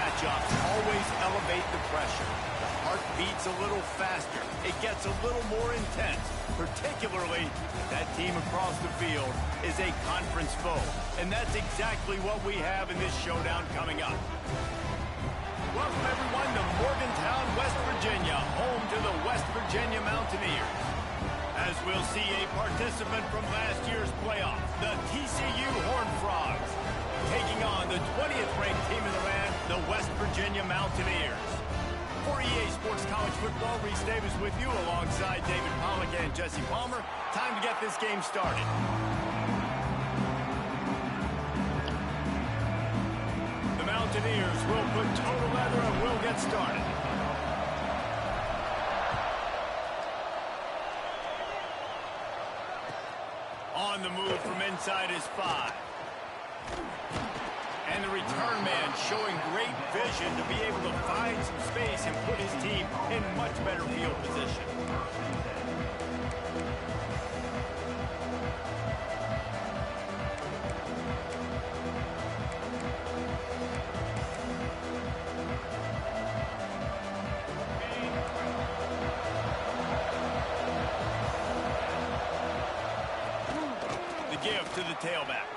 matchups always elevate the pressure. The heart beats a little faster. It gets a little more intense, particularly if that team across the field is a conference foe. And that's exactly what we have in this showdown coming up. Welcome, everyone, to Morgantown, West Virginia, home to the West Virginia Mountaineers. As we'll see a participant from last year's playoff, the TCU Horned Frogs, taking on the 20th ranked team in the land, the West Virginia Mountaineers. For EA Sports College Football, Reese Davis with you alongside David Pollack and Jesse Palmer. Time to get this game started. The Mountaineers will put total leather and will get started. On the move from inside is 5. And the return man showing great vision to be able to find some space and put his team in much better field position. The give to the tailback.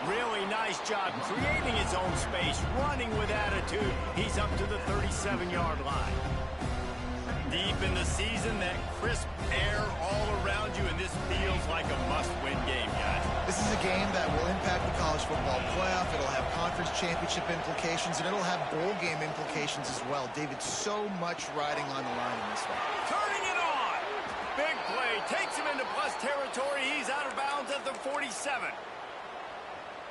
Really nice job creating his own space, running with attitude. He's up to the 37-yard line. Deep in the season, that crisp air all around you, and this feels like a must-win game, guys. This is a game that will impact the college football playoff. It'll have conference championship implications, and it'll have bowl game implications as well. David, so much riding on the line in this one. Turning it on! Big play, takes him into plus territory. He's out of bounds at the 47.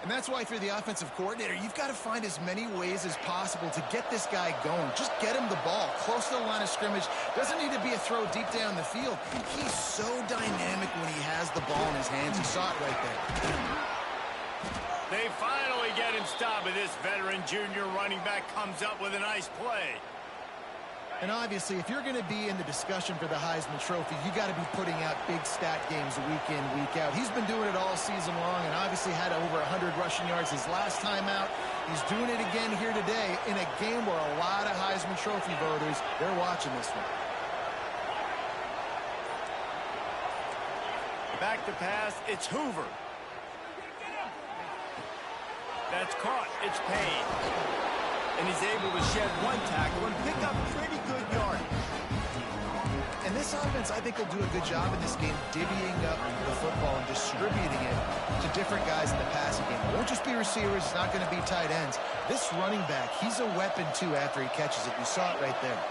And that's why if you're the offensive coordinator, you've got to find as many ways as possible to get this guy going. Just get him the ball close to the line of scrimmage. Doesn't need to be a throw deep down the field. He's so dynamic when he has the ball in his hands. You saw it right there. They finally get him stopped, and this veteran junior running back comes up with a nice play. And obviously, if you're going to be in the discussion for the Heisman Trophy, you got to be putting out big stat games week in, week out. He's been doing it all season long and obviously had over 100 rushing yards his last time out. He's doing it again here today in a game where a lot of Heisman Trophy voters, they're watching this one. Back to pass, it's Hoover. That's caught, it's Payne. And he's able to shed one tackle and pick up pretty good yardage. And this offense, I think, will do a good job in this game divvying up the football and distributing it to different guys in the passing game. It won't just be receivers. It's not going to be tight ends. This running back, he's a weapon, too, after he catches it. You saw it right there.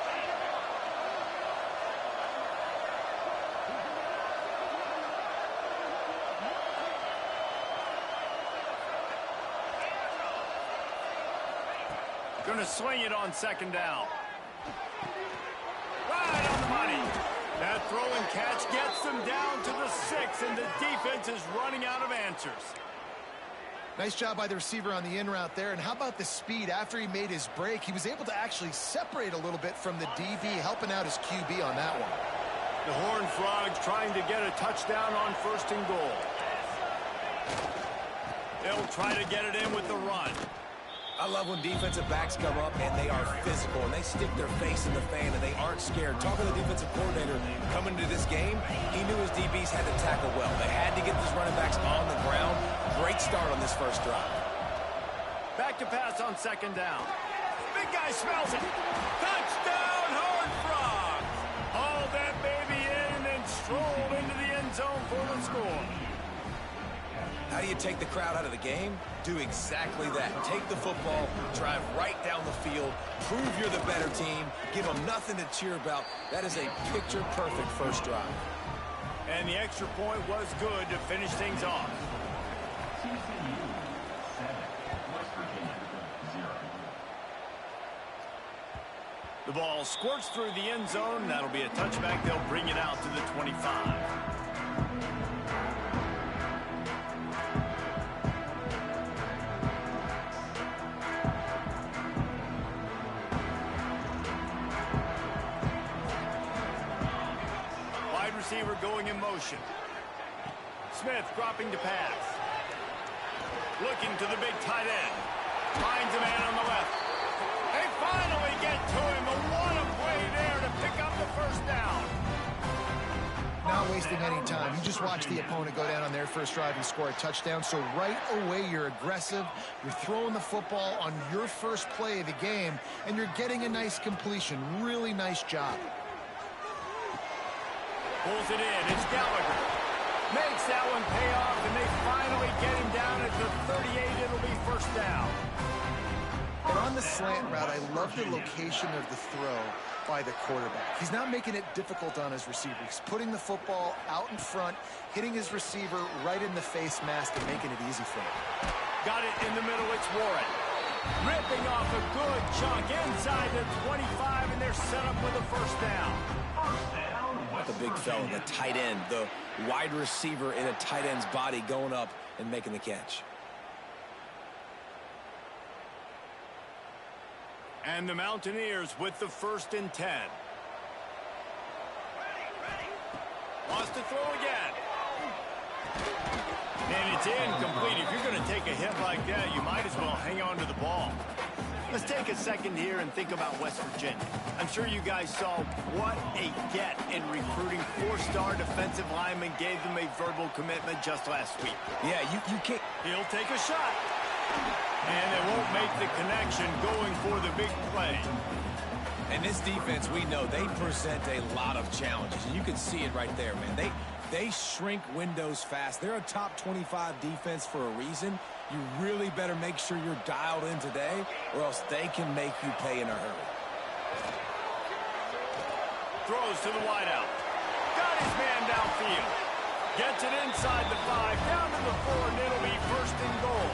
Going to swing it on second down. Right on the money. That throw and catch gets them down to the 6, and the defense is running out of answers. Nice job by the receiver on the in route there. And how about the speed after he made his break? He was able to actually separate a little bit from the DB, helping out his QB on that one. The Horned Frogs trying to get a touchdown on 1st and goal. They'll try to get it in with the run. I love when defensive backs come up and they are physical and they stick their face in the fan and they aren't scared. Talking to the defensive coordinator coming into this game, he knew his DBs had to tackle well. They had to get these running backs on the ground. Great start on this first drive. Back to pass on 2nd down. Big guy smells it. Touchdown, Horned Frogs! Hauled that baby in and then strolled into the end zone for the score. How do you take the crowd out of the game? Do exactly that. Take the football, drive right down the field, prove you're the better team, give them nothing to cheer about. That is a picture-perfect first drive. And the extra point was good to finish things off. TCU 7, West Virginia 0. The ball squirts through the end zone. That'll be a touchback. They'll bring it out to the 25. Receiver going in motion. Smith dropping to pass. Looking to the big tight end. Finds a man on the left. They finally get to him. But what a play there to pick up the first down. Not wasting any time. You just watch the opponent go down on their first drive and score a touchdown. So right away, you're aggressive. You're throwing the football on your first play of the game, and you're getting a nice completion. Really nice job. Pulls it in. It's Gallagher. Makes that one pay off, and they finally get him down at the 38. It'll be first down. But on the slant route, I love the location of the throw by the quarterback. He's not making it difficult on his receiver. He's putting the football out in front, hitting his receiver right in the face mask and making it easy for him. Got it in the middle. It's Warren. Ripping off a good chunk inside the 25, and they're set up with a first down. The big fella, the tight end, the wide receiver in a tight end's body going up and making the catch. And the Mountaineers with the 1st and 10. Wants to throw again. And it's incomplete. If you're going to take a hit like that, you might as well hang on to the ball. Let's take a second here and think about West Virginia. I'm sure you guys saw what a get in recruiting. 4-star defensive lineman gave them a verbal commitment just last week. Yeah, you can't. He'll take a shot. And they won't make the connection going for the big play. And this defense, we know, they present a lot of challenges. And you can see it right there, man. They shrink windows fast. They're a top 25 defense for a reason. You really better make sure you're dialed in today, or else they can make you pay in a hurry. Throws to the wideout. Got his man downfield. Gets it inside the 5, down to the 4, and it'll be 1st and goal.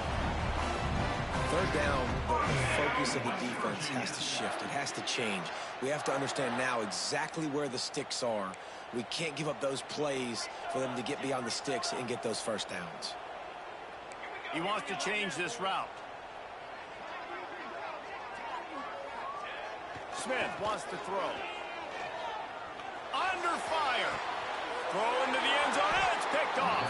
Third down, the focus of the defense has to shift. It has to change. We have to understand now exactly where the sticks are. We can't give up those plays for them to get beyond the sticks and get those first downs. He wants to change this route. Smith wants to throw. Under fire. Throw into the end zone. It's picked off.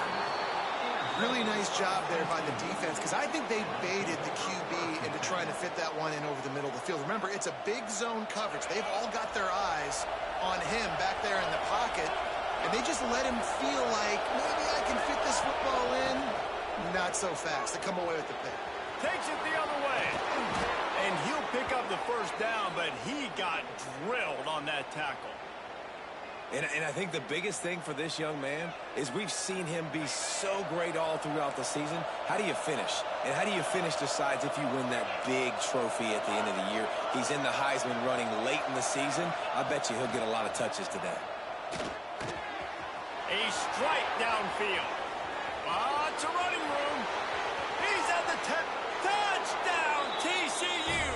Really nice job there by the defense, because I think they baited the QB into trying to fit that one in over the middle of the field. Remember, it's a big zone coverage. They've all got their eyes on him back there in the pocket, and they just let him feel like, maybe I can fit this football in. Not so fast. They come away with the pick. Takes it the other way. And he'll pick up the first down, but he got drilled on that tackle. And I think the biggest thing for this young man is we've seen him be so great all throughout the season. How do you finish? And how do you finish decides if you win that big trophy at the end of the year. He's in the Heisman running late in the season. I bet you he'll get a lot of touches today. A strike downfield. Lots of running room. He's at the touchdown, TCU.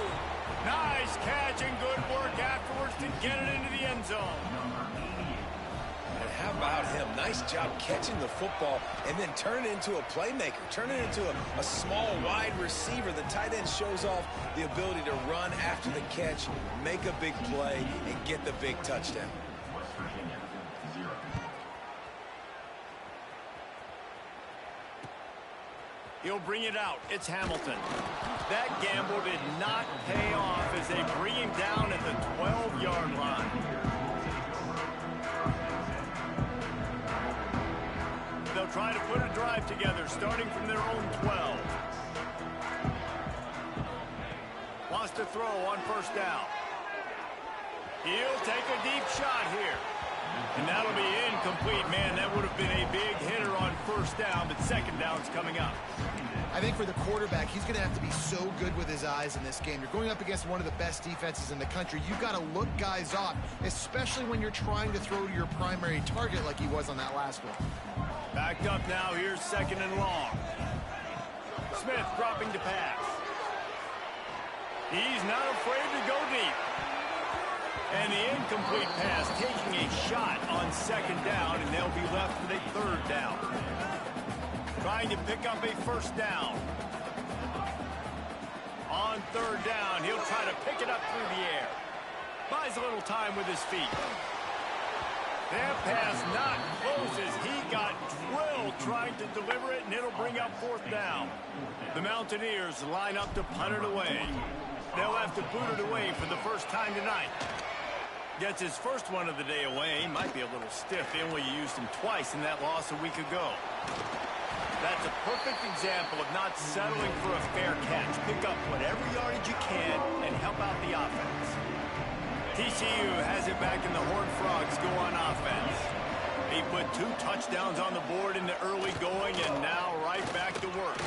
Nice catch and good work afterwards to get it into the end zone. And how about him? Nice job catching the football and then turn it into a playmaker. Turn it into a small wide receiver. The tight end shows off the ability to run after the catch, make a big play, and get the big touchdown. West Virginia, 0. He'll bring it out. It's Hamilton. That gamble did not pay off as they bring him down at the 12-yard line. They'll try to put a drive together, starting from their own 12. Wants to throw on first down. He'll take a deep shot here. And that'll be incomplete. Man, that would have been a big hitter on first down, but second down's coming up. I think for the quarterback, he's going to have to be so good with his eyes in this game. You're going up against one of the best defenses in the country. You've got to look guys off, especially when you're trying to throw to your primary target like he was on that last one. Backed up now. Here's 2nd and long. Smith dropping to pass. He's not afraid to go deep. And the incomplete pass taking a shot on 2nd down, and they'll be left with a 3rd down. Trying to pick up a first down. On 3rd down, he'll try to pick it up through the air. Buys a little time with his feet. That pass not close as he got drilled trying to deliver it, and it'll bring up 4th down. The Mountaineers line up to punt it away. They'll have to boot it away for the first time tonight. Gets his first one of the day away. Might be a little stiff. They only used him twice in that loss a week ago. That's a perfect example of not settling for a fair catch. Pick up whatever yardage you can and help out the offense. TCU has it back, and the Horned Frogs go on offense. He put 2 touchdowns on the board in the early going, and now right back to work.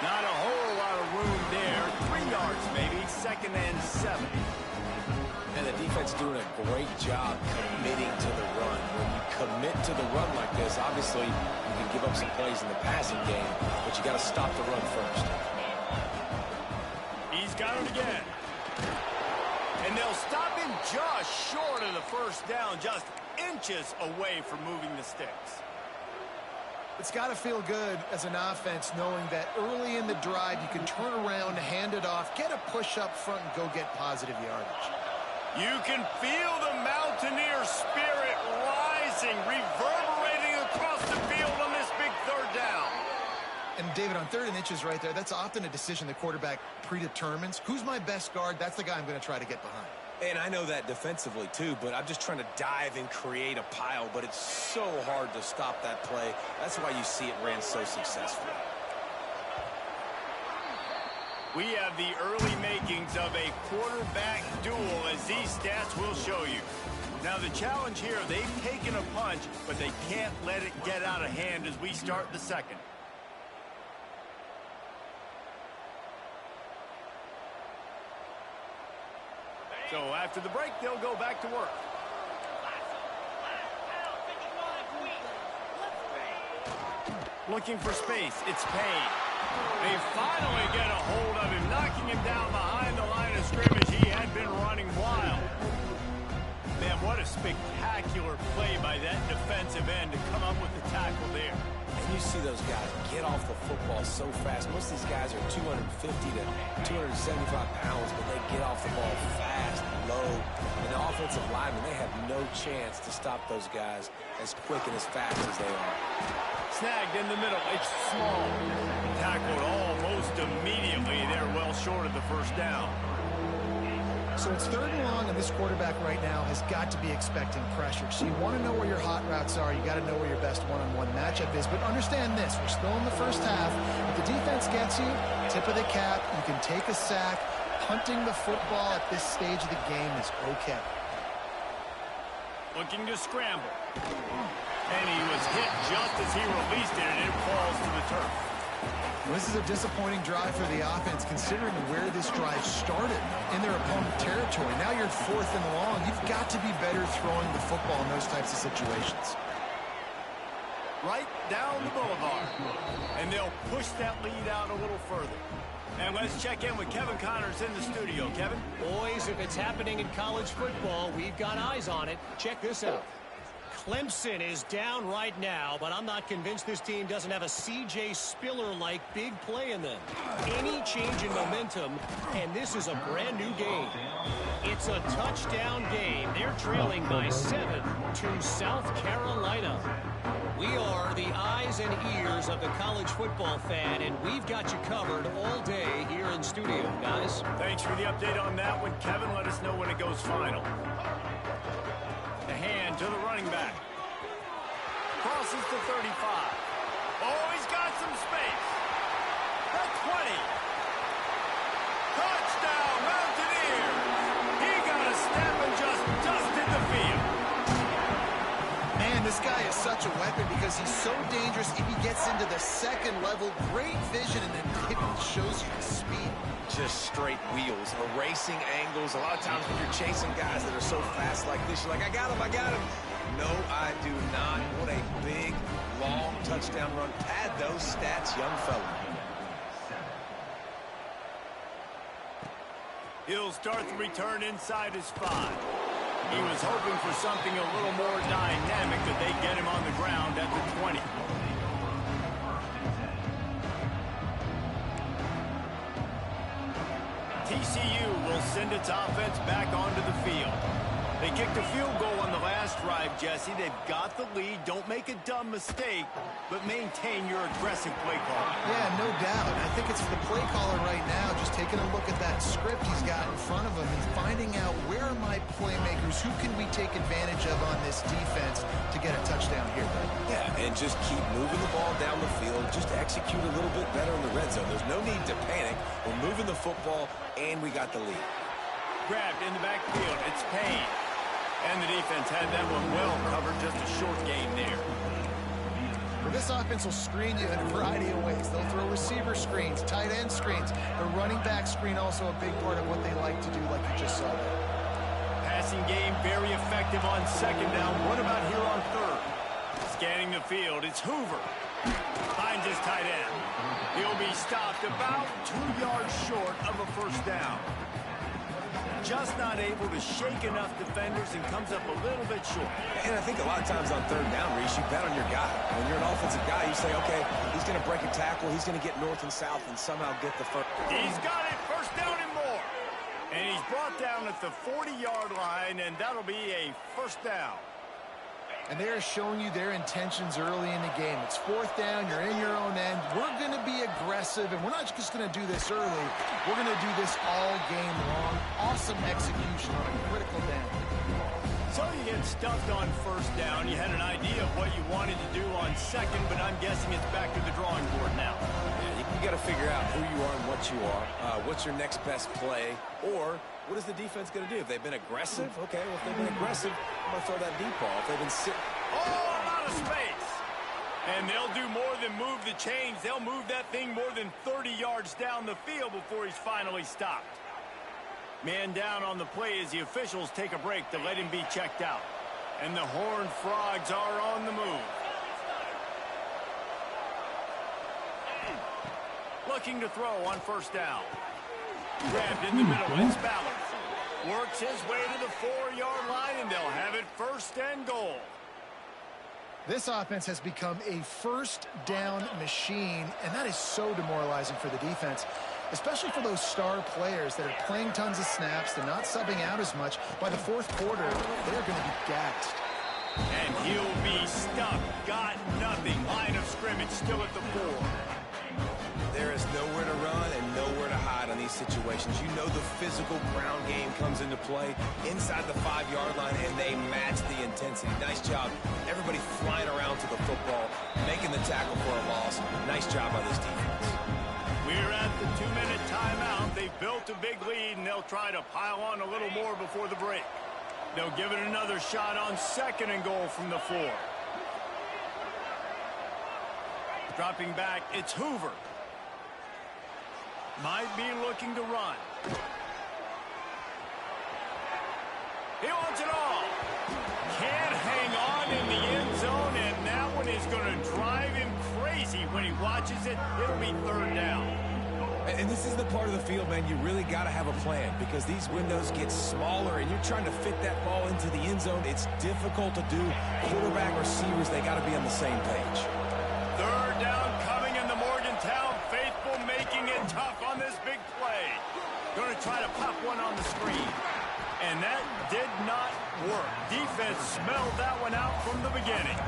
Not a whole lot of room there. 3 yards maybe, 2nd and 7. And the defense doing a great job committing to the run. When you commit to the run like this, obviously you can give up some plays in the passing game, but you got to stop the run first. He's got it again. And they'll stop him just short of the first down, just inches away from moving the sticks. It's got to feel good as an offense knowing that early in the drive you can turn around, hand it off, get a push up front, and go get positive yardage. You can feel the Mountaineer spirit rising, reverberating across the field on this big 3rd down. And, David, on 3rd and inches right there, that's often a decision the quarterback predetermines. Who's my best guard? That's the guy I'm going to try to get behind. And I know that defensively, too, but I'm just trying to dive and create a pile, but it's so hard to stop that play. That's why you see it ran so successfully. We have the early makings of a quarterback duel, as these stats will show you. Now, the challenge here, they've taken a punch, but they can't let it get out of hand as we start the 2nd. So after the break, they'll go back to work. Looking for space. It's Payne. They finally get a hold of him, knocking him down behind the line of scrimmage. He had been running wild. Man, what a spectacular play by that defensive end to come up with the tackle there. And you see those guys get off the football so fast. Most of these guys are 250 to 275 pounds, but they get off the ball fast, low. And the offensive linemen, they have no chance to stop those guys as quick and as fast as they are. Snagged in the middle. It's small. Tackled almost immediately. They're well short of the first down. So it's 3rd and long, and this quarterback right now has got to be expecting pressure. So you want to know where your hot routes are. You got to know where your best one-on-one matchup is. But understand this, we're still in the first half. If the defense gets you, tip of the cap, you can take a sack. Punting the football at this stage of the game is okay. Looking to scramble. And he was hit just as he released it, and it falls to the turf. This is a disappointing drive for the offense, considering where this drive started in their opponent territory. Now you're 4th and long. You've got to be better throwing the football in those types of situations. Right down the boulevard. And they'll push that lead out a little further. And let's check in with Kevin Connors in the studio. Kevin? Boys, if it's happening in college football, we've got eyes on it. Check this out. Clemson is down right now, but I'm not convinced this team doesn't have a C.J. Spiller-like big play in them. Any change in momentum, and this is a brand new game. It's a touchdown game. They're trailing by 7 to South Carolina. We are the eyes and ears of the college football fan, and we've got you covered all day here in studio, guys. Thanks for the update on that one, Kevin. Let us know when it goes final. The hand to the running back. Crosses to 35. Oh, he's got some space. At 20. Touchdown, Mountaineers. He got a step and just dusted the field. Man, this guy is such a weapon because he's so dangerous if he gets into the 2nd level. Great vision, and then it shows you his speed. Just straight wheels, erasing angles. A lot of times when you're chasing guys that are so fast like this, you're like, I got him, I got him. No, I do not. What a big, long touchdown run. Pad those stats, young fella. He'll start the return inside his 5. He was hoping for something a little more dynamic, but they get him on the ground at the 20. TCU will send its offense back onto the field. They kicked a field goal on the last drive, Jesse. They've got the lead. Don't make a dumb mistake, but maintain your aggressive play call. Yeah, no doubt. I think it's the play caller right now just taking a look at that script he's got in front of him and finding out where are my playmakers, who can we take advantage of on this defense to get a touchdown here. Yeah, and just keep moving the ball down the field. Just execute a little bit better in the red zone. There's no need to panic. We're moving the football, and we got the lead. Grabbed in the backfield. It's Payne. And the defense had that one well covered. Just a short game there. Well, this offense will screen you in a variety of ways. They'll throw receiver screens, tight end screens. The running back screen also a big part of what they like to do, like you just saw there. Passing game very effective on second down. What about here on third? Scanning the field. It's Hoover. Finds his tight end. He'll be stopped about 2 yards short of a first down. Just not able to shake enough defenders and comes up a little bit short. And I think a lot of times on third down, Reese, you bet on your guy. When you're an offensive guy, you say, okay, he's going to break a tackle, he's going to get north and south and somehow get the first. He's got it, first down and more. And he's brought down at the 40-yard line, and that'll be a first down. And they're showing you their intentions early in the game. It's fourth down. You're in your own end. We're going to be aggressive, and we're not just going to do this early. We're going to do this all game long. Awesome execution on a critical down. So you get stuffed on first down. You had an idea of what you wanted to do on second, but I'm guessing it's back to the drawing board now. Yeah, you got to figure out who you are and what you are. What's your next best play? Or what is the defense going to do? If they've been aggressive, okay, well, if they've been aggressive, I'm going to throw that deep ball. If they've been sitting. Oh, a lot of space. And they'll do more than move the chains. They'll move that thing more than 30 yards down the field before he's finally stopped. Man down on the play as the officials take a break to let him be checked out. And the Horned Frogs are on the move. Looking to throw on first down. Grabbed in the middle. It's Ballard. Works his way to the 4-yard line, and they'll have it first and goal. This offense has become a first down machine, and that is so demoralizing for the defense, especially for those star players that are playing tons of snaps. They're not subbing out as much. By the fourth quarter, they're going to be gassed. And he'll be stuffed. Got nothing. Line of scrimmage still at the 4. There is nowhere to run and nowhere to hide on these situations. You know the physical ground game comes into play inside the 5-yard line, and they match the intensity. Nice job. Everybody flying around to the football, making the tackle for a loss. Nice job by this defense. We're at the 2-minute timeout. They've built a big lead, and they'll try to pile on a little more before the break. They'll give it another shot on second and goal from the 4. Dropping back, it's Hoover. Might be looking to run. He wants it all. Can't hang on in the end zone, and that one is going to drive him crazy when he watches it. It'll be third down. And this is the part of the field, man, you really got to have a plan because these windows get smaller and you're trying to fit that ball into the end zone. It's difficult to do. Quarterback, receivers, they got to be on the same page. Third down coming in the Morgantown faithful, making it tough on this big play. Going to try to pop one on the screen. And that did not work. Defense smelled that one out from the beginning.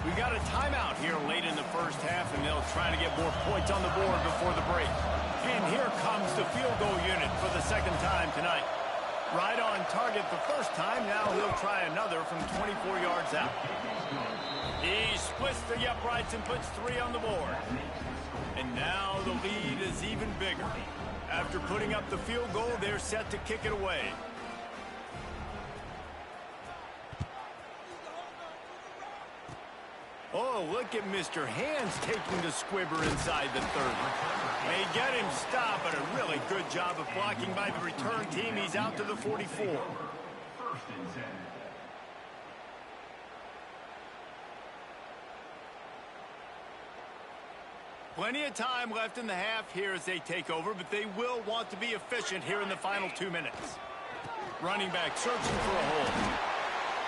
We got a timeout here late in the first half, and they'll try to get more points on the board before the break. And here comes the field goal unit for the second time tonight. Right on target the first time. Now he'll try another from 24 yards out. He splits the uprights and puts 3 on the board. And now the lead is even bigger. After putting up the field goal, they're set to kick it away. Oh, look at Mr. Hands taking the squibber inside the 30. They get him stopped, but a really good job of blocking by the return team. He's out to the 44. Plenty of time left in the half here as they take over, but they will want to be efficient here in the final 2 minutes. Running back searching for a hole.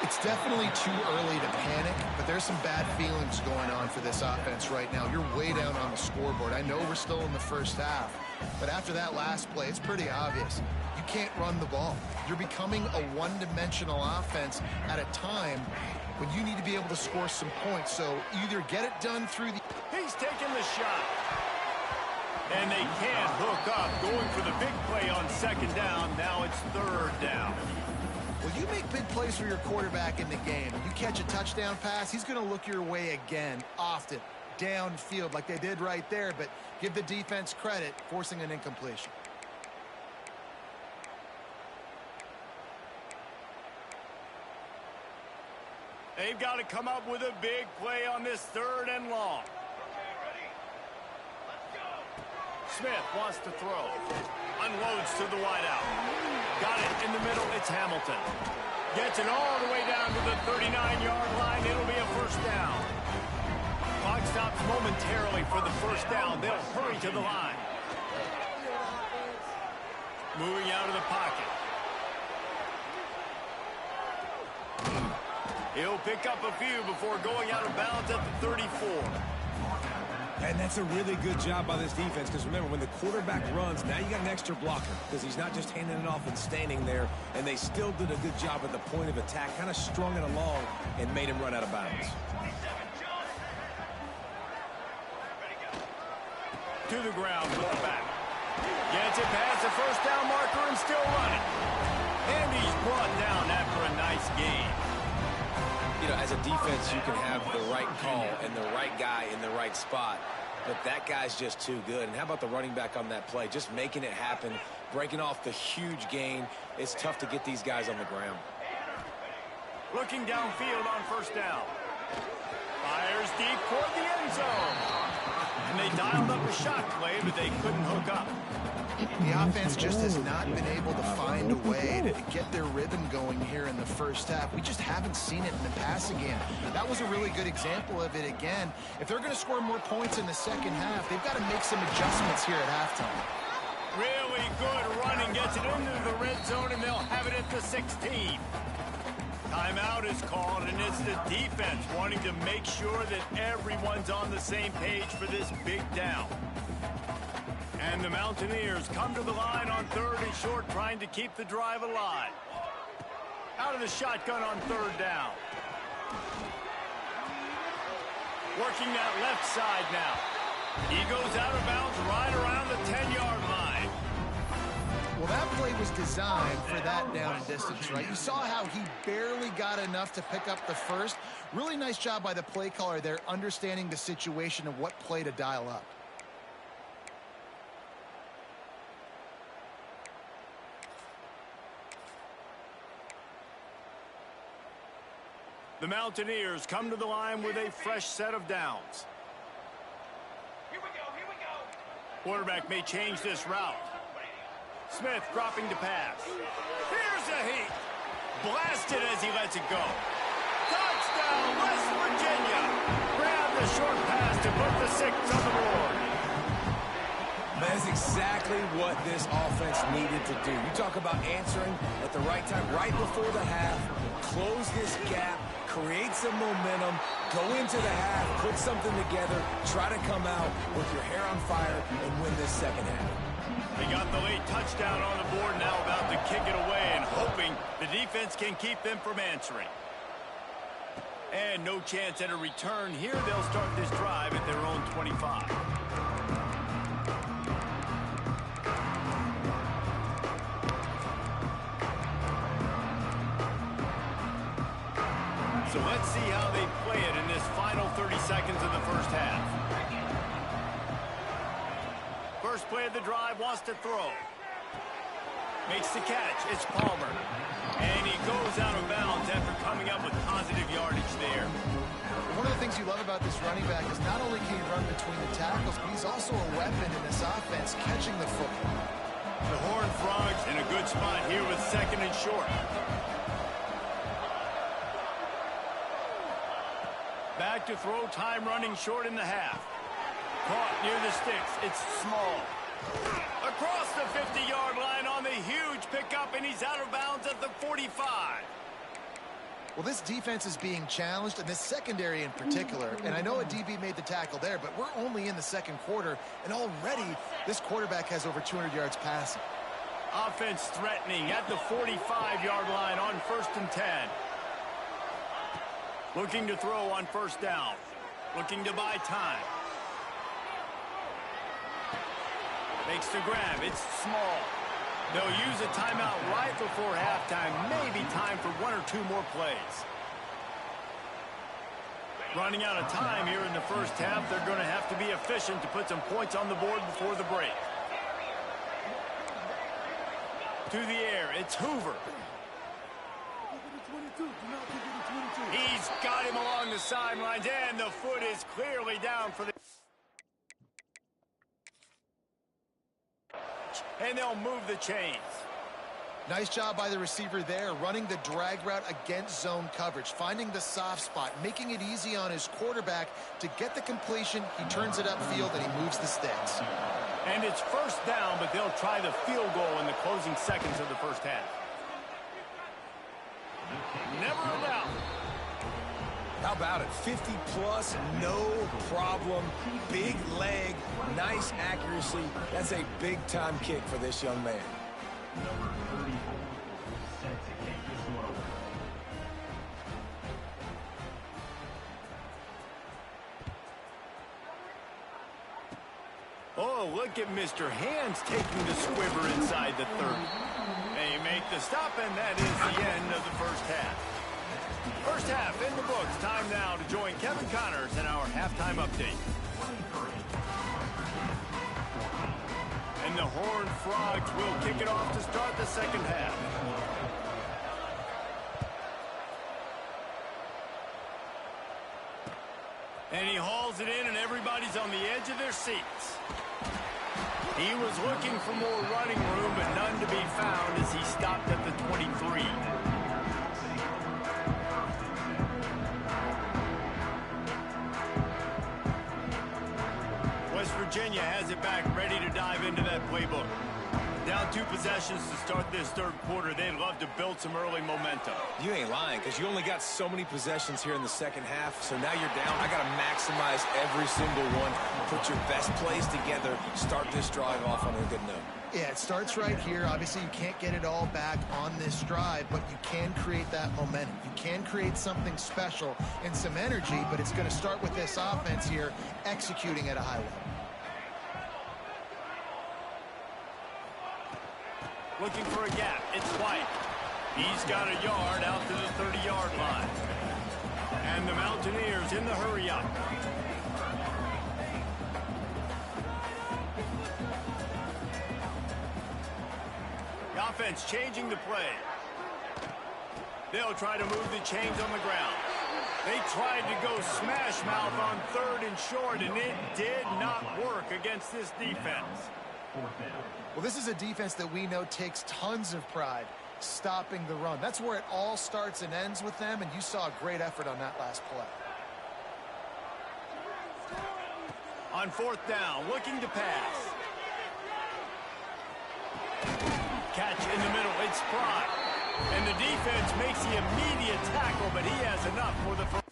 It's definitely too early to panic, but there's some bad feelings going on for this offense right now. You're way down on the scoreboard. I know we're still in the first half, but after that last play, it's pretty obvious. You can't run the ball. You're becoming a one-dimensional offense at a time when you need to be able to score some points. So either get it done through the... He's taking the shot. And they can't hook up, going for the big play on second down. Now it's third down. Well, you make big plays for your quarterback in the game. You catch a touchdown pass, he's going to look your way again, often, downfield like they did right there. But give the defense credit, forcing an incompletion. They've got to come up with a big play on this third and long. Smith wants to throw. Unloads to the wideout. Got it in the middle. It's Hamilton. Gets it all the way down to the 39-yard line. It'll be a first down. Clock stops momentarily for the first down. They'll hurry to the line. Moving out of the pocket. He'll pick up a few before going out of bounds at the 34. And that's a really good job by this defense, because remember, when the quarterback runs, now you got an extra blocker, because he's not just handing it off and standing there, and they still did a good job at the point of attack, kind of strung it along and made him run out of bounds. To the ground, ball back. Gets it past the first down marker and still running. And he's brought down after a nice gain. You know, as a defense, you can have the right call and the right guy in the right spot, but that guy's just too good. And how about the running back on that play? Just making it happen, breaking off the huge gain. It's tough to get these guys on the ground. Looking downfield on first down. Fires deep toward the end zone. And they dialed up a shot play, but they couldn't hook up. The offense just has not been able to find a way to get their rhythm going here in the first half. We just haven't seen it in the passing game. That was a really good example of it again. If they're going to score more points in the second half, they've got to make some adjustments here at halftime. Really good running, gets it into the red zone, and they'll have it at the 16. Timeout is called, and it's the defense wanting to make sure that everyone's on the same page for this big down. And the Mountaineers come to the line on third and short, trying to keep the drive alive. Out of the shotgun on third down. Working that left side now. He goes out of bounds right around the 10-yard line. Well, that play was designed for that down and distance, right? You saw how he barely got enough to pick up the first. Really nice job by the play caller there, understanding the situation of what play to dial up. The Mountaineers come to the line with a fresh set of downs. Here we go. Quarterback may change this route. Smith dropping to pass. Here's a heat. Blasted as he lets it go. Touchdown, West Virginia. Grab the short pass to put the 6 on the board. That is exactly what this offense needed to do. You talk about answering at the right time, right before the half, close this gap, create some momentum, go into the half, put something together, try to come out with your hair on fire and win this second half. They got the late touchdown on the board, now about to kick it away and hoping the defense can keep them from answering. And no chance at a return here. They'll start this drive at their own 25. So let's see how they play it in this final 30 seconds of the first half. First play of the drive, wants to throw. Makes the catch. It's Palmer. And he goes out of bounds after coming up with positive yardage there. One of the things you love about this running back is not only can he run between the tackles, but he's also a weapon in this offense, catching the football. The Horned Frogs in a good spot here with second and short. Back to throw, time running short in the half. Caught near the sticks. It's Small. Across the 50-yard line on the huge pickup, and he's out of bounds at the 45. Well, this defense is being challenged, and this secondary in particular. And I know a DB made the tackle there, but we're only in the second quarter, and already this quarterback has over 200 yards passing. Offense threatening at the 45-yard line on 1st and 10. Looking to throw on 1st down. Looking to buy time. Makes the grab. It's small. They'll use a timeout right before halftime. Maybe time for 1 or 2 more plays. Running out of time here in the first half. They're going to have to be efficient to put some points on the board before the break. To the air, it's Hoover. He's got him along the sidelines, and the foot is clearly down for the... And they'll move the chains. Nice job by the receiver there, running the drag route against zone coverage, finding the soft spot, making it easy on his quarterback to get the completion. He turns it upfield, and he moves the sticks. And it's 1st down, but they'll try the field goal in the closing seconds of the first half. Never a doubt. How about it? 50-plus, no problem. Big leg, nice accuracy. That's a big-time kick for this young man. Number 34, set to kick this one away. Oh, look at Mr. Hands taking the squiver inside the 30. They make the stop, and that is the end of the first half. First half in the books. Time now to join Kevin Connors in our halftime update. And the Horned Frogs will kick it off to start the second half. And he hauls it in, and everybody's on the edge of their seats. He was looking for more running room, but none to be found as he stopped at the 23. West Virginia has it back, ready to dive into that playbook. Down 2 possessions to start this third quarter. They'd love to build some early momentum. You ain't lying, because you only got so many possessions here in the second half, so now you're down. I got to maximize every single one. Put your best plays together. Start this drive off on a good note. Yeah, it starts right here. Obviously, you can't get it all back on this drive, but you can create that momentum. You can create something special and some energy, but it's going to start with this offense here executing at a high level. Looking for a gap. It's White. He's got a yard out to the 30-yard line. And the Mountaineers in the hurry-up. The offense changing the play. They'll try to move the chains on the ground. They tried to go smash mouth on 3rd and short, and it did not work against this defense. Well, this is a defense that we know takes tons of pride stopping the run. That's where it all starts and ends with them, and you saw a great effort on that last play. On 4th down, looking to pass. Catch in the middle, it's Fry. And the defense makes the immediate tackle, but he has enough for the first.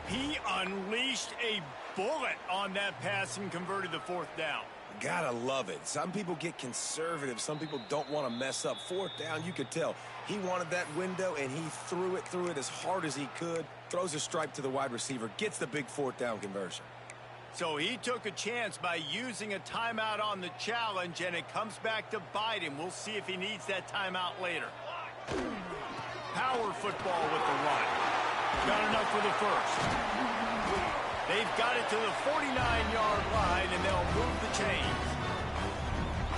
He unleashed a bullet on that pass and converted the 4th down. Gotta love it. Some people get conservative. Some people don't want to mess up. 4th down, you could tell. He wanted that window, and he threw it as hard as he could. Throws a stripe to the wide receiver. Gets the big 4th down conversion. So he took a chance by using a timeout on the challenge, and it comes back to bite him. We'll see if he needs that timeout later. Power football with the run. Got enough for the first. They've got it to the 49-yard line, and they'll move the chains.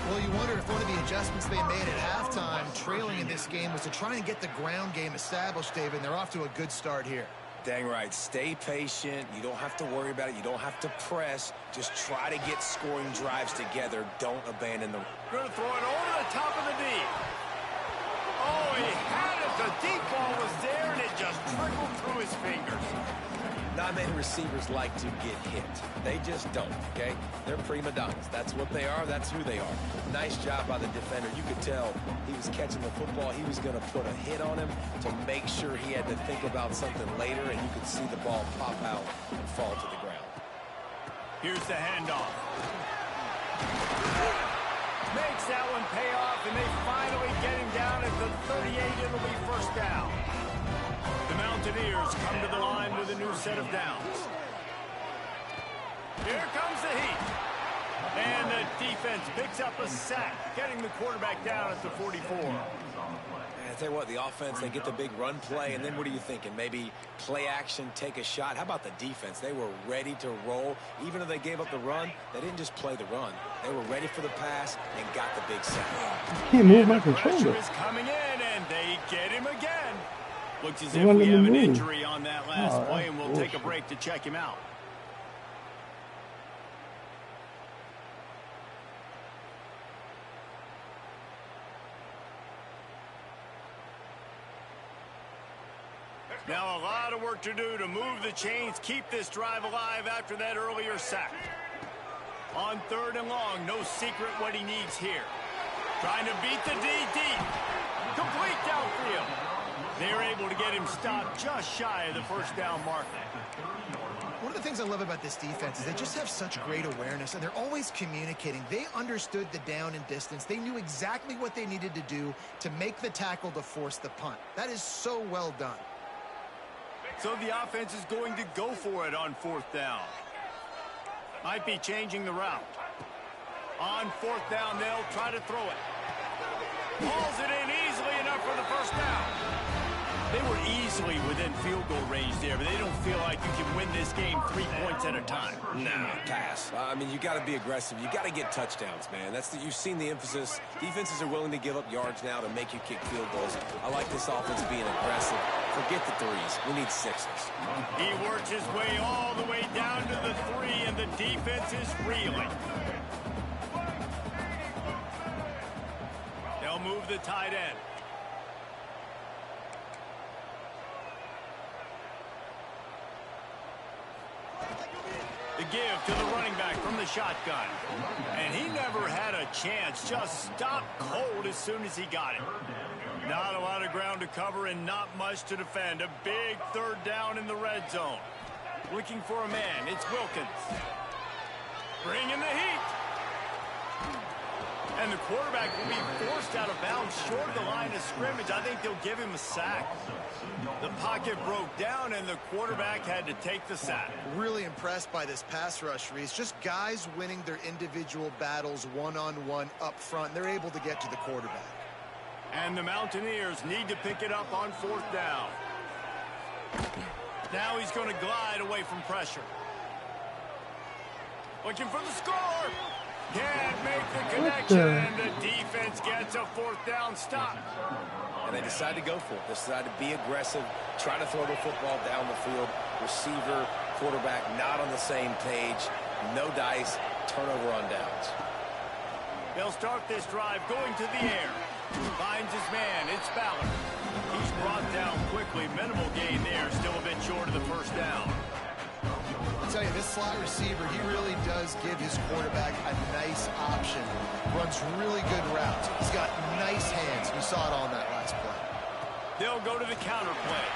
Well, you wonder if one of the adjustments they made at halftime, trailing in this game, was to try and get the ground game established, David. They're off to a good start here. Dang right. Stay patient. You don't have to worry about it. You don't have to press. Just try to get scoring drives together. Don't abandon the... Going to throw it over the top of the D. Oh, he had it. The deep ball was there, and it just trickled through his fingers. Not many receivers like to get hit. They just don't, okay? They're prima donnas. That's what they are. That's who they are. Nice job by the defender. You could tell he was catching the football. He was going to put a hit on him to make sure he had to think about something later, and you could see the ball pop out and fall to the ground. Here's the handoff. Makes that one pay off, and they finally get him down at the 38. It'll be first down. The Mountaineers come to the line with a new set of downs. Here comes the heat. And the defense picks up a sack, getting the quarterback down at the 44. I tell you what, the offense, they get the big run play, and then what are you thinking? Maybe play action, take a shot. How about the defense? They were ready to roll. Even though they gave up the run, they didn't just play the run. They were ready for the pass and got the big sack. Can't move my Pressure controller. is coming in, and they get him again. Looks as if we have an injury on that last play, and we'll take a break to check him out. Now a lot of work to do to move the chains, keep this drive alive after that earlier sack. On 3rd and long, no secret what he needs here. Trying to beat the D deep. Complete downfield. They're able to get him stopped just shy of the first down marker. One of the things I love about this defense is they just have such great awareness, and they're always communicating. They understood the down and distance. They knew exactly what they needed to do to make the tackle to force the punt. That is so well done. So the offense is going to go for it on 4th down. Might be changing the route. On 4th down, they'll try to throw it. Hauls it in easily enough for the first down. They were easily within field goal range there, but they don't feel like you can win this game 3 points at a time. No, pass. I mean, you got to be aggressive. You got to get touchdowns, man. You've seen the emphasis. Defenses are willing to give up yards now to make you kick field goals. I like this offense being aggressive. Forget the threes. We need sixes. He works his way all the way down to the 3, and the defense is reeling. They'll move the tight end. The give to the running back from the shotgun. And he never had a chance. Just stopped cold as soon as he got it. Not a lot of ground to cover and not much to defend. A big 3rd down in the red zone. Looking for a man. It's Wilkins. Bringing the heat. And the quarterback will be forced out of bounds short of the line of scrimmage. I think they'll give him a sack. The pocket broke down, and the quarterback had to take the sack. Really impressed by this pass rush, Reese. Just guys winning their individual battles one-on-one up front. They're able to get to the quarterback. And the Mountaineers need to pick it up on 4th down. Now he's going to glide away from pressure. Looking for the score. Can't make the connection, and the defense gets a 4th down stop. And they decide to go for it. They decide to be aggressive, try to throw the football down the field. Receiver, quarterback not on the same page. No dice, turnover on downs. They'll start this drive going to the air. Finds his man. It's Ballard. He's brought down quickly. Minimal gain there. Still a bit short of the first down. I'll tell you, this slot receiver, he really does give his quarterback a nice option. Runs really good routes. He's got nice hands. We saw it on that last play. They'll go to the counter play.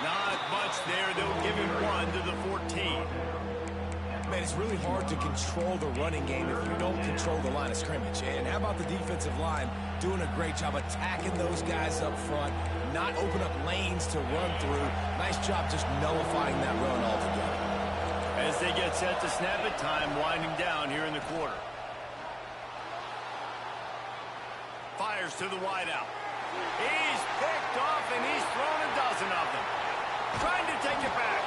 Not much there. They'll give him 1 to the 14. Man, it's really hard to control the running game if you don't control the line of scrimmage. And how about the defensive line doing a great job attacking those guys up front, not open up lanes to run through. Nice job just nullifying that run altogether. As they get set to snap it, time winding down here in the quarter. Fires to the wideout. He's picked off, and he's thrown a dozen of them. Trying to take it back.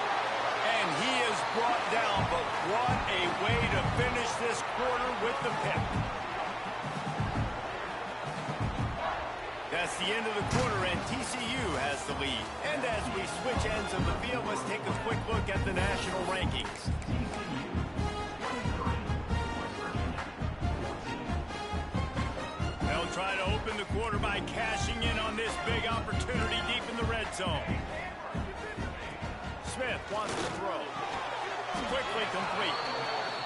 And he is brought down, but what a way to finish this quarter with the pick. That's the end of the quarter, and TCU has the lead. And as we switch ends of the field, let's take a quick look at the national rankings. They'll try to open the quarter by cashing in on this big opportunity deep in the red zone. Smith wants to throw. Quickly complete.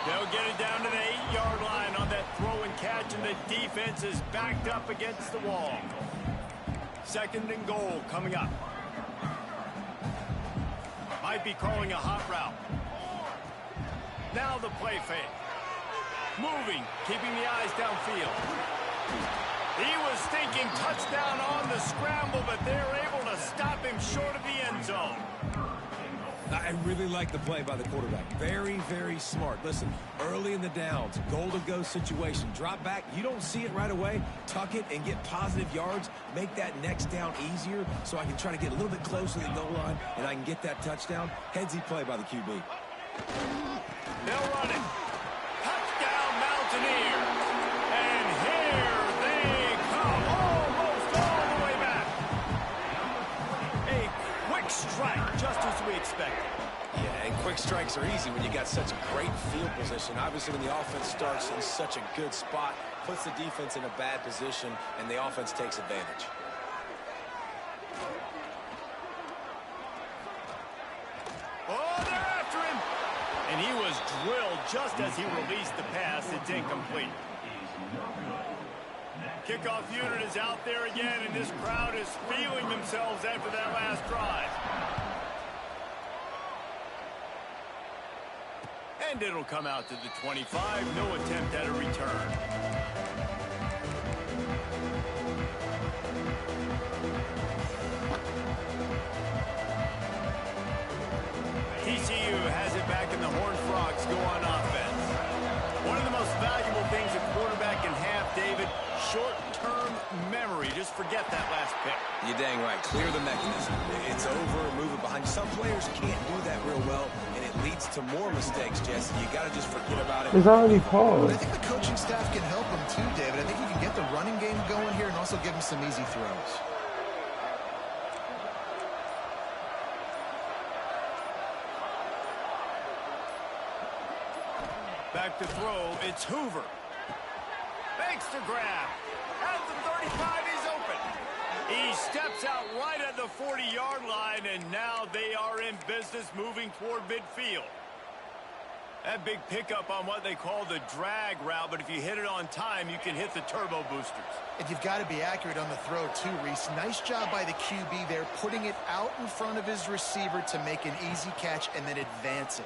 They'll get it down to the 8-yard line on that throw and catch, and the defense is backed up against the wall. 2nd and goal coming up. Might be calling a hot route. Now the play fake. Moving, keeping the eyes downfield. He was thinking touchdown on the scramble, but they're able to stop him short of the end zone. I really like the play by the quarterback. Very, very smart. Listen, early in the downs, goal-to-go situation. Drop back, you don't see it right away. Tuck it and get positive yards. Make that next down easier so I can try to get a little bit closer to the goal line and I can get that touchdown. Headsy play by the QB. They'll run it. Touchdown, Mountaineers. And here they come, almost all the way back. A quick strike, just as we expected. Yeah, and quick strikes are easy when you got such a great field position. Obviously, when the offense starts in such a good spot, puts the defense in a bad position, and the offense takes advantage. Oh, they're after him. And he was drilled just as he released the pass. It's incomplete. Kickoff unit is out there again, and this crowd is feeling themselves after that last drive. And it'll come out to the 25. No attempt at a return. TCU has it back, and the Horned Frogs go on offense. One of the most valuable things a quarterback can have, David, short-term memory. Just forget that last pick. You're dang right. Clear the mechanism. It's over and move it behind you. Some players can't do that real well, and it leads to more mistakes, Jesse. You got to just forget about it. It's already called. I think the coaching staff can help him too, David. I think you can get the running game going here and also give him some easy throws. Back to throw, it's Hoover. Makes the grab. At the 35, he's open. He steps out right at the 40-yard line, and now they are in business moving toward midfield. That big pickup on what they call the drag route, but if you hit it on time, you can hit the turbo boosters. And you've got to be accurate on the throw too, Reese. Nice job by the QB there, putting it out in front of his receiver to make an easy catch and then advance it.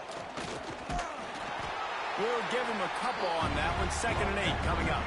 We'll give him a couple on that one. 2nd and 8 coming up.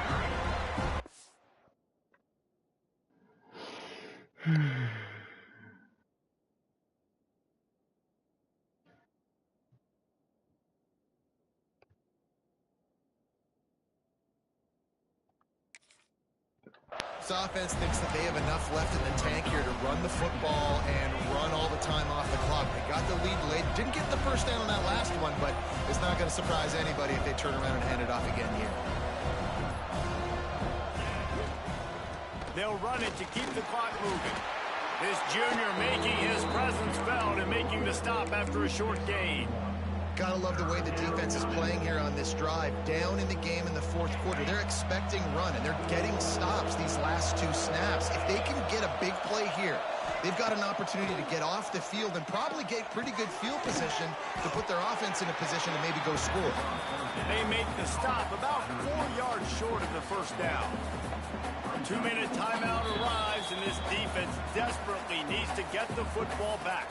This offense thinks that they have enough left in the tank here to run the football and run all the time off the clock. They got the lead late. Didn't get the first down on that last one, but it's not going to surprise anybody if they turn around and hand it off again here. They'll run it to keep the clock moving. This junior making his presence felt and making the stop after a short gain. Gotta love the way the defense is playing here on this drive. Down in the game in the 4th quarter. They're expecting run, and they're getting stops these last 2 snaps. If they can get a big play here, they've got an opportunity to get off the field and probably get pretty good field position to put their offense in a position to maybe go score. They make the stop about 4 yards short of the first down. 2-minute timeout arrives, and this defense desperately needs to get the football back.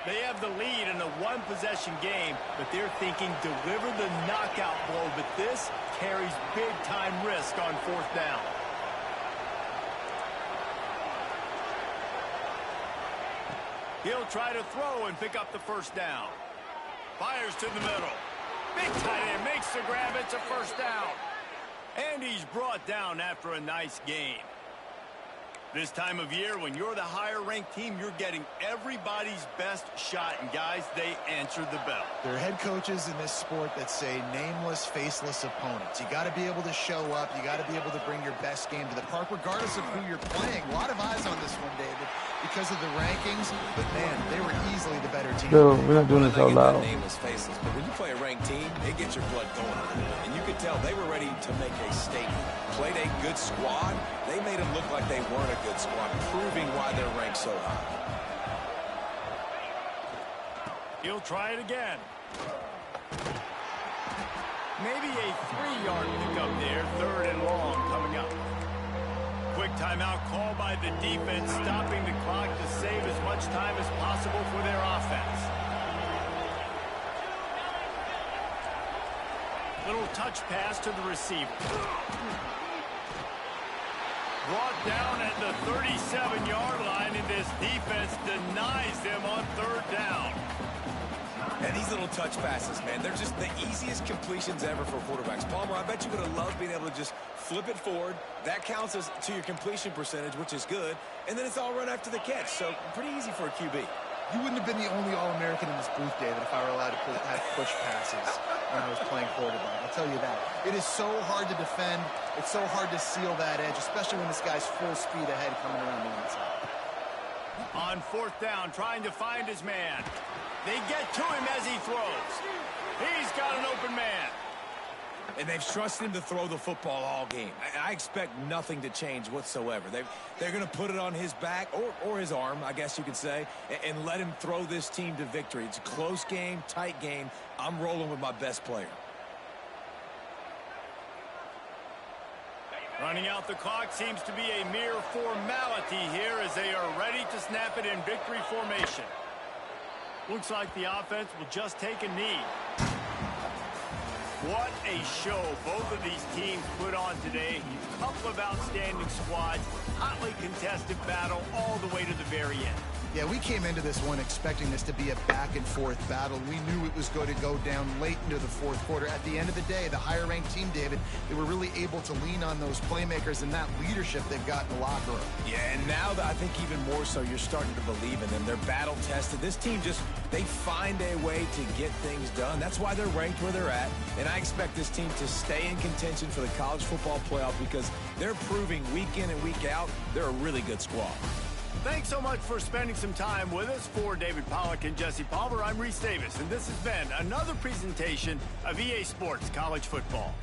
They have the lead in a 1-possession game, but they're thinking deliver the knockout blow, but this carries big-time risk on 4th down. He'll try to throw and pick up the first down. Fires to the middle. Big tight end makes the grab. It's a first down. And he's brought down after a nice game. This time of year, when you're the higher-ranked team, you're getting everybody's best shot. And, guys, they answer the bell. There are head coaches in this sport that say nameless, faceless opponents. You got to be able to show up. You got to be able to bring your best game to the park, regardless of who you're playing. A lot of eyes on this one, David, because of the rankings. But, man, they were easily the better team. Dude, we're not doing this out loud. Nameless faceless, but when you play a ranked team, it gets your blood going a little bit. And you could tell they were ready to make a statement. Played a good squad. They made them look like they weren't a good squad, proving why they're ranked so high. He'll try it again. Maybe a 3-yard pickup there. 3rd and long coming up. quick timeout call by the defense, stopping the clock to save as much time as possible for their offense. Little touch pass to the receiver. Brought down at the 37-yard line, and this defense denies them on third down. And these little touch passes, man, they're just the easiest completions ever for quarterbacks. Palmer, I bet you would have loved being able to just flip it forward. That counts as to your completion percentage, which is good. And then it's all run after the catch. So pretty easy for a QB. You wouldn't have been the only All-American in this booth, David, if I were allowed to have push passes when I was playing quarterback. I'll tell you that. It is so hard to defend. It's so hard to seal that edge, especially when this guy's full speed ahead coming around the inside. On fourth down, trying to find his man. They get to him as he throws. He's got an open man. And they've trusted him to throw the football all game. I expect nothing to change whatsoever. They're going to put it on his back, or his arm, I guess you could say, and let him throw this team to victory. It's a close game, tight game. I'm rolling with my best player. Running out the clock seems to be a mere formality here as they are ready to snap it in victory formation. Looks like the offense will just take a knee. What a show both of these teams put on today. A couple of outstanding squads, hotly contested battle all the way to the very end. Yeah, we came into this one expecting this to be a back-and-forth battle. We knew it was going to go down late into the fourth quarter. At the end of the day, the higher-ranked team, David, they were really able to lean on those playmakers and that leadership they've got in the locker room. Yeah, and now I think even more so, you're starting to believe in them. They're battle-tested. This team they find a way to get things done. That's why they're ranked where they're at. And I expect this team to stay in contention for the college football playoff because they're proving week in and week out they're a really good squad. Thanks so much for spending some time with us. For David Pollack and Jesse Palmer, I'm Reese Davis, and this has been another presentation of EA Sports College Football.